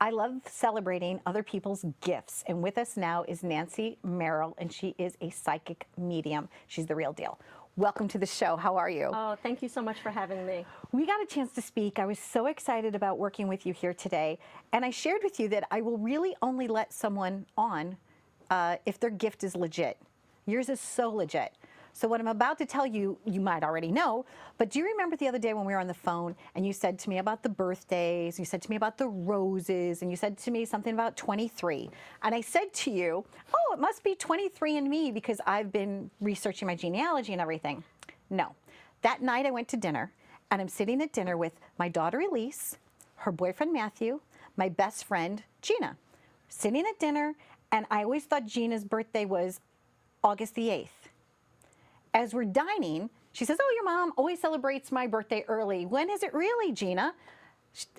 I love celebrating other people's gifts. And with us now is Nancy Meryl, and she is a psychic medium. She's the real deal. Welcome to the show. How are you? Oh, thank you so much for having me. We got a chance to speak. I was so excited about working with you here today. And I shared with you that I will really only let someone on if their gift is legit. Yours is so legit. So what I'm about to tell you, you might already know, but do you remember the other day when we were on the phone and you said to me about the birthdays, you said to me about the roses, and you said to me something about 23. And I said to you, oh, it must be 23 and me because I've been researching my genealogy and everything. No. That night I went to dinner, and I'm sitting at dinner with my daughter Elise, her boyfriend Matthew, my best friend Gina. Sitting at dinner, and I always thought Gina's birthday was August the 8th. As we're dining, she says, oh, your mom always celebrates my birthday early. When is it really, Gina?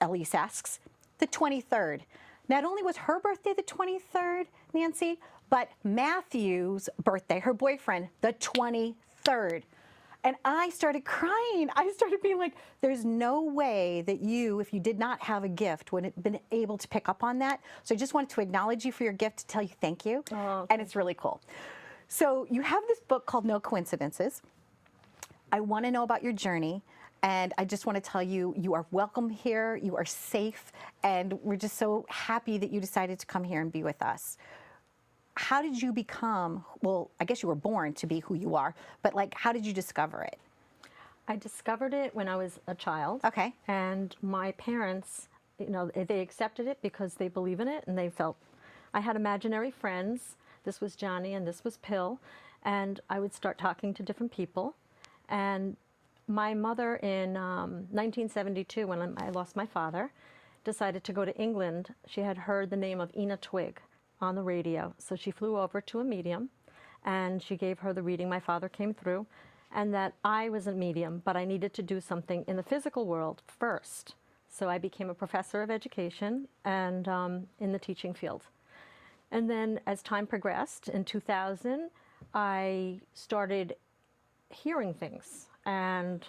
Elise asks. The 23rd. Not only was her birthday the 23rd, Nancy, but Matthew's birthday, her boyfriend, the 23rd. And I started crying. I started being like, there's no way that you, if you did not have a gift, would have been able to pick up on that. So I just wanted to acknowledge you for your gift, to tell you thank you. Oh, and it's really cool. So you have this book called No Coincidences. I want to know about your journey, and I just want to tell you, you are welcome here, you are safe, and we're just so happy that you decided to come here and be with us. How did you become, well, I guess you were born to be who you are, but like, how did you discover it? I discovered it when I was a child. Okay. And my parents, you know, they accepted it because they believe in it, and they felt, I had imaginary friends. This was Johnny and this was Pill, and I would start talking to different people. And my mother in 1972, when I lost my father, decided to go to England. She had heard the name of Ina Twig on the radio, so she flew over to a medium, and she gave her the reading. My father came through, and that I was a medium, but I needed to do something in the physical world first. So I became a professor of education and in the teaching field. And then as time progressed, in 2000, I started hearing things, and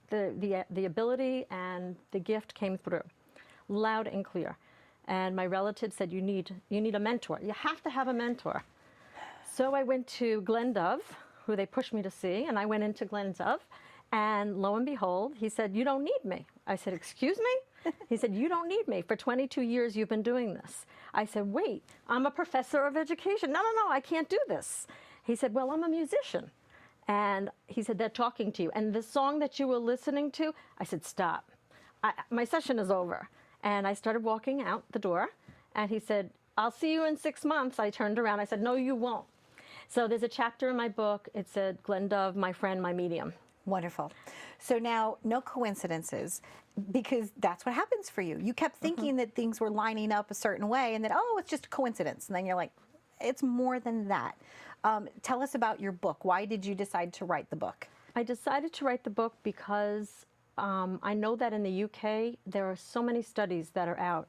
the ability and the gift came through, loud and clear. And my relative said, you need a mentor. You have to have a mentor. So I went to Glenn Dove, who they pushed me to see, and I went into Glenn Dove, and lo and behold, he said, you don't need me. I said, excuse me? He said, you don't need me. For 22 years, you've been doing this. I said, wait, I'm a professor of education. No, I can't do this. He said, well, I'm a musician. And he said, they're talking to you. And the song that you were listening to, I said, stop. My session is over. And I started walking out the door. And he said, I'll see you in 6 months. I turned around. I said, no, you won't. So there's a chapter in my book. It said, Glenn Dove, my friend, my medium. Wonderful. So now, no coincidences, because that's what happens for you. You kept thinking that things were lining up a certain way and that, oh, it's just a coincidence. And then you're like, it's more than that. Tell us about your book. Why did you decide to write the book? I decided to write the book because I know that in the UK, there are so many studies that are out.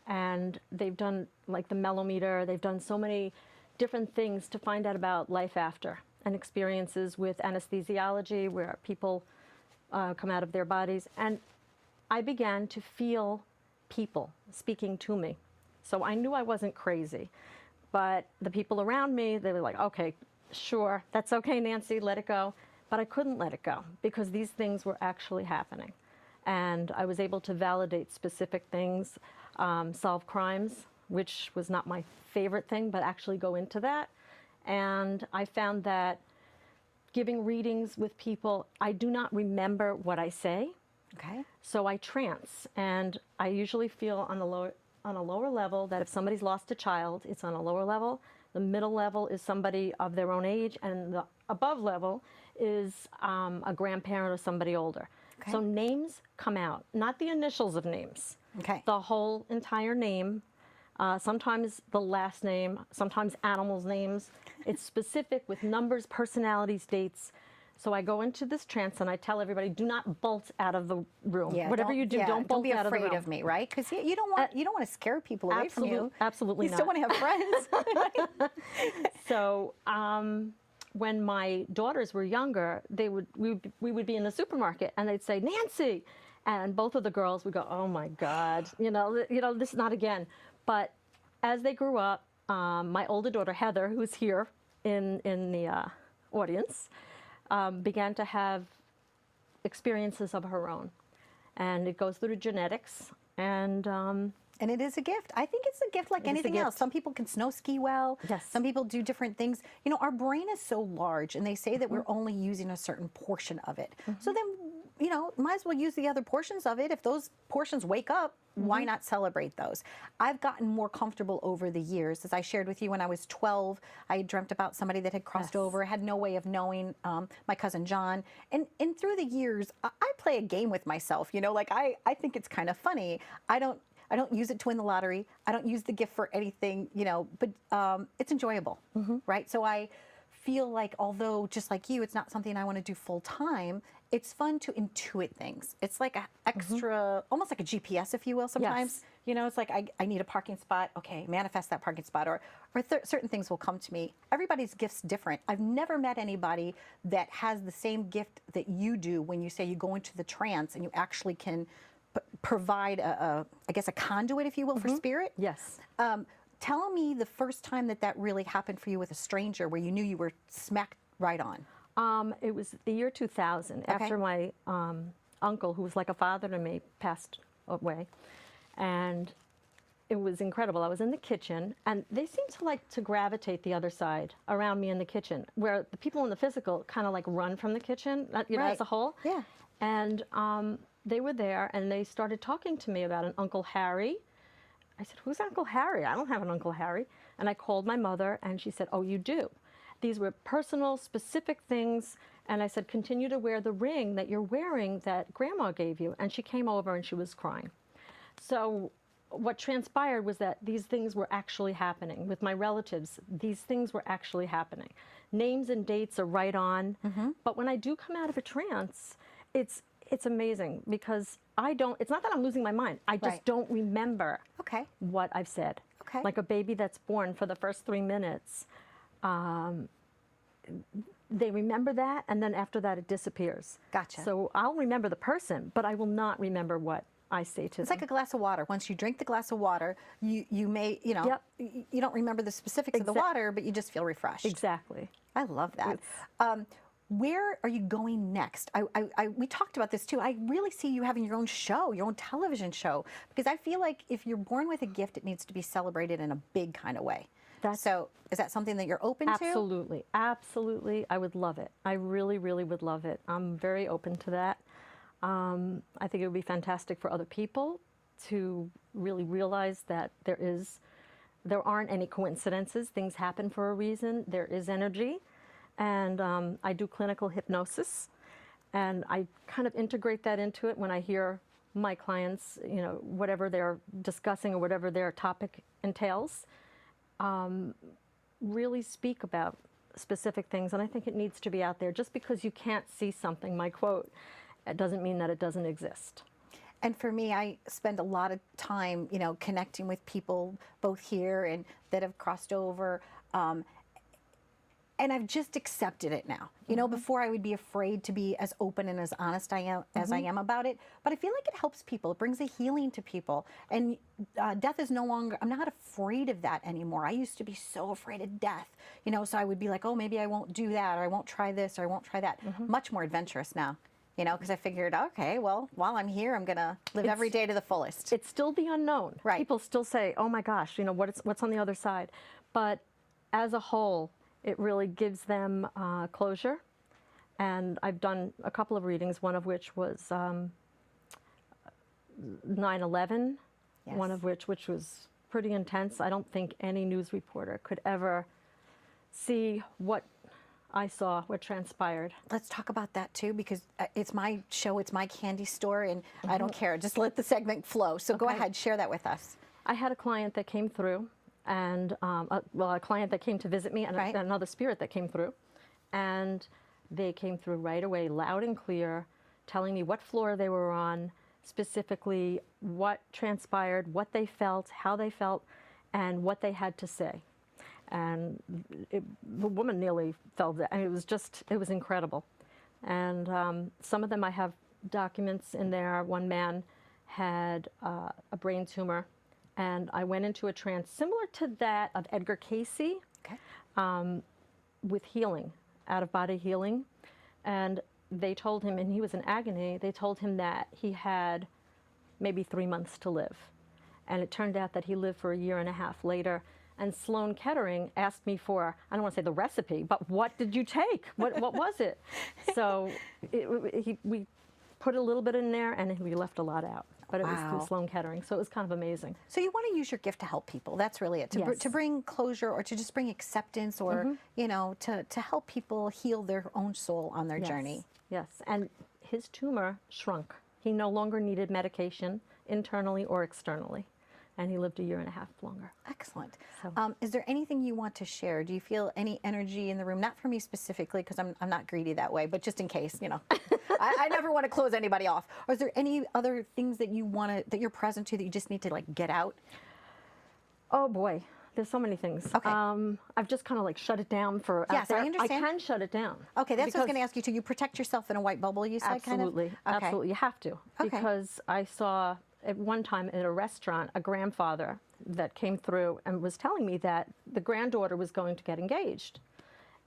And they've done, like the Melometer, they've done so many different things to find out about life after, and experiences with anesthesiology where people come out of their bodies. And I began to feel people speaking to me. So I knew I wasn't crazy. But the people around me, they were like, okay, sure, that's okay, Nancy, let it go. But I couldn't let it go because these things were actually happening. And I was able to validate specific things, solve crimes, which was not my favorite thing, but actually go into that. And I found that giving readings with people, I do not remember what I say. Okay. So I trance, and I usually feel on a lower level that if somebody's lost a child, it's on a lower level. The middle level is somebody of their own age, and the above level is a grandparent or somebody older. Okay. So names come out, not the initials of names. Okay. The whole entire name. Sometimes the last name, sometimes animals' names. It's specific with numbers, personalities, dates. So I go into this trance and I tell everybody, do not bolt out of the room. Yeah, whatever you do, don't bolt out of the room. Don't be afraid of me, right? Because you don't want to scare people away from you. Absolutely not. You still want to have friends. So when my daughters were younger, we would be in the supermarket and they'd say, Nancy. And both of the girls would go, "Oh my God, this not again." But as they grew up, my older daughter Heather, who's here in the audience, began to have experiences of her own, and it goes through genetics. And it is a gift. I think it's a gift like anything else. Some people can snow ski well. Yes. Some people do different things. Our brain is so large, and they say that we're only using a certain portion of it. So then, might as well use the other portions of it. If those portions wake up, why not celebrate those? I've gotten more comfortable over the years. As I shared with you, when I was 12, I dreamt about somebody that had crossed over, had no way of knowing, my cousin John. And through the years, I play a game with myself. I think it's kind of funny. I don't use it to win the lottery. I don't use the gift for anything, but it's enjoyable, right? So I feel like, although just like you, it's not something I want to do full time, it's fun to intuit things. It's like an extra, almost like a GPS, if you will, sometimes. It's like I need a parking spot. Okay, manifest that parking spot. Or certain things will come to me. Everybody's gift's different. I've never met anybody that has the same gift that you do when you say you go into the trance and you actually can provide I guess a conduit, if you will, for spirit. Yes. Tell me the first time that really happened for you with a stranger, where you knew you were smacked right on. It was the year 2000, after my uncle, who was like a father to me, passed away. And it was incredible. I was in the kitchen, and they seemed to like to gravitate the other side around me in the kitchen, where the people in the physical kind of like run from the kitchen, as a whole. Yeah. And they were there, and they started talking to me about an Uncle Harry. I said, "Who's Uncle Harry? I don't have an Uncle Harry." And I called my mother, and she said, "Oh, you do." These were personal, specific things. And I said, "Continue to wear the ring that you're wearing that Grandma gave you." And she came over, and she was crying. So what transpired was that these things were actually happening with my relatives. These things were actually happening. Names and dates are right on. But when I do come out of a trance, it's amazing, because it's not that I'm losing my mind. I just don't remember what I've said. Okay. Like a baby that's born, for the first 3 minutes, they remember that, and then after that it disappears. Gotcha. So I'll remember the person, but I will not remember what I say to them. It's like a glass of water. Once you drink the glass of water, you may, you don't remember the specifics of the water, but you just feel refreshed. Exactly. I love that. Where are you going next? We talked about this too. I really see you having your own show, your own television show, because I feel like if you're born with a gift, it needs to be celebrated in a big kind of way. So is that something that you're open to? Absolutely. Absolutely. I would love it. I really, really would love it. I'm very open to that. I think it would be fantastic for other people to really realize that there aren't any coincidences. Things happen for a reason. There is energy. And I do clinical hypnosis, and I kind of integrate that into it when I hear my clients, whatever they're discussing or whatever their topic entails, really speak about specific things. And I think it needs to be out there. Just because you can't see something, my quote, it doesn't mean that it doesn't exist. And for me, I spend a lot of time, connecting with people both here and that have crossed over. And I've just accepted it now. Before I would be afraid to be as open and as honest as I am about it. But I feel like it helps people. It brings a healing to people. And death is no longer, I'm not afraid of that anymore. I used to be so afraid of death. So I would be like, oh, maybe I won't do that, or I won't try this, or I won't try that. Much more adventurous now. Because I figured, okay, well, while I'm here, I'm going to live every day to the fullest. It's still the unknown. Right. People still say, oh my gosh, what's on the other side? But as a whole, it really gives them closure. And I've done a couple of readings, one of which was 9/11, one of which was pretty intense. I don't think any news reporter could ever see what I saw, what transpired. Let's talk about that too, because it's my show, it's my candy store, and I don't care. Just let the segment flow. So go ahead, share that with us. I had a client that came through, and a client that came to visit me, and another spirit that came through. And they came through right away, loud and clear, telling me what floor they were on, specifically what transpired, what they felt, how they felt, and what they had to say. And the woman nearly fell down. It was incredible. And some of them I have documents in there. One man had a brain tumor, and I went into a trance similar to that of Edgar Cayce, Okay. with healing, out-of-body healing. And they told him, and he was in agony, they told him that he had maybe 3 months to live. And it turned out that he lived for a year and a half later. And Sloan Kettering asked me for, I don't want to say the recipe, but what did you take? What was it? So we put a little bit in there, and we left a lot out. But it was Wow. through Sloan Kettering, so it was kind of amazing. So you want to use your gift to help people. That's really it. Yes. To bring closure, or to just bring acceptance, or you know, to help people heal their own soul on their journey. Yes, and his tumor shrunk. He no longer needed medication internally or externally, and he lived a year and a half longer. Excellent. So- Is there anything you want to share? Do you feel any energy in the room? Not for me specifically, because I'm not greedy that way, but just in case, you know. I never want to close anybody off. Or is there any other things that you want to, that you're present to, that you just need to like get out? Oh boy, there's so many things. Okay. I've just kind of like shut it down for out Yes, I there. understand. I can shut it down. Okay, that's what I was because- going to ask you too. You protect yourself in a white bubble, you said, kind of? Absolutely, Okay. absolutely. You have to. Okay. Because I saw at one time at a restaurant a grandfather that came through and was telling me that the granddaughter was going to get engaged.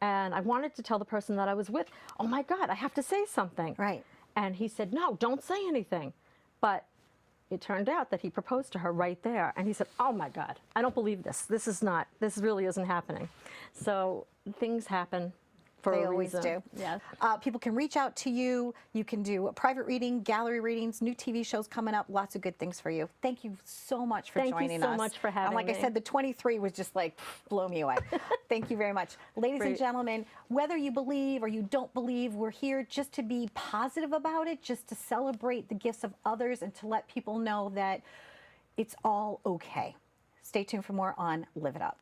And I wanted to tell the person that I was with, oh my God, I have to say something. Right. And he said, no, don't say anything. But it turned out that he proposed to her right there. And he said, oh my God, I don't believe this. This really isn't happening. So things happen for They a always reason. do. Yes. People can reach out to you. You can do a private reading, gallery readings, new TV shows coming up. Lots of good things for you. Thank you so much for Thank you joining so us. much for And having like I me. said, the 23 was just like, blow me away. Thank you very much. Ladies and Great. gentlemen, whether you believe or you don't believe, we're here just to be positive about it, just to celebrate the gifts of others, and to let people know that it's all okay. Stay tuned for more on Live It Up.